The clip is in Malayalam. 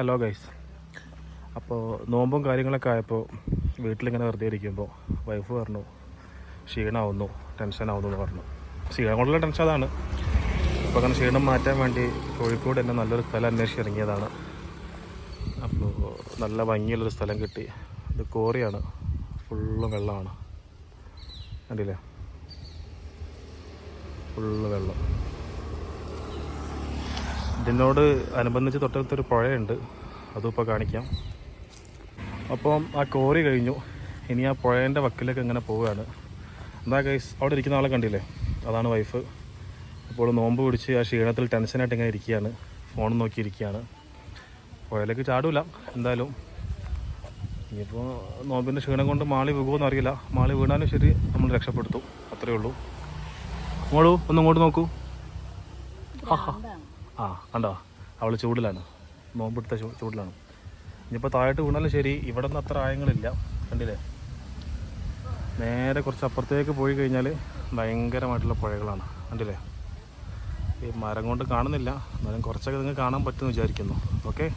Hello guys. അപ്പോൾ നോമ്പും കാര്യങ്ങളൊക്കെ ആയപ്പോൾ വീട്ടിലിങ്ങനെ വെറുതെ ഇരിക്കുമ്പോൾ വൈഫ് പറഞ്ഞു ക്ഷീണമാവുന്നു, ടെൻഷനാവുന്നു എന്ന് പറഞ്ഞു. ക്ഷീണം കൊണ്ടുള്ള ടെൻഷൻ അതാണ്. അപ്പോൾ അങ്ങനെ ക്ഷീണം മാറ്റാൻ വേണ്ടി കോഴിക്കോട് തന്നെ നല്ലൊരു സ്ഥലം അന്വേഷിച്ച് ഇറങ്ങിയതാണ്. അപ്പോൾ നല്ല ഭംഗിയുള്ളൊരു സ്ഥലം കിട്ടി. ഇത് കോറിയാണ്, ഫുള്ള് വെള്ളമാണ്, കണ്ടില്ലേ, ഫുള്ള് വെള്ളം. ഇതിനോട് അനുബന്ധിച്ച് തൊട്ടടുത്തൊരു പുഴയുണ്ട്, അതും ഇപ്പോൾ കാണിക്കാം. അപ്പം ആ കോറി കഴിഞ്ഞു, ഇനി ആ പുഴേൻ്റെ വക്കിലേക്ക് ഇങ്ങനെ പോവുകയാണ്. എന്താ ഗൈസ്, അവിടെ ഇരിക്കുന്ന ആളെ കണ്ടില്ലേ, അതാണ് വൈഫ്. അപ്പോൾ നോമ്പ് പിടിച്ച് ആ ക്ഷീണത്തിൽ ടെൻഷനായിട്ട് ഇങ്ങനെ ഇരിക്കുകയാണ്, ഫോൺ നോക്കിയിരിക്കുകയാണ്. പുഴയിലേക്ക് ചാടില്ല എന്തായാലും. ഇനിയിപ്പോൾ നോമ്പിൻ്റെ ക്ഷീണം കൊണ്ട് മാളി വീകുമെന്ന് അറിയില്ല. മാളി വീണാലും ശരി, നമ്മൾ രക്ഷപ്പെടുത്തും, അത്രയേ ഉള്ളൂ. മോളൂ ഒന്ന് ഇങ്ങോട്ട് നോക്കൂ. ആ കണ്ടോ, അവൾ ചൂടിലാണ്, നോമ്പെടുത്ത ചൂടിലാണ്. ഇനിയിപ്പോൾ താഴോട്ട് വീണാലും ശരി, ഇവിടെ നിന്ന് അത്ര ആയങ്ങളില്ല, കണ്ടില്ലേ. നേരെ കുറച്ച് അപ്പുറത്തേക്ക് പോയി കഴിഞ്ഞാൽ ഭയങ്കരമായിട്ടുള്ള പുഴകളാണ്, കണ്ടില്ലേ. ഈ മരം കൊണ്ട് കാണുന്നില്ല, എന്നാലും കുറച്ചൊക്കെ നിങ്ങൾക്ക് കാണാൻ പറ്റുമെന്ന് വിചാരിക്കുന്നു. ഓക്കെ.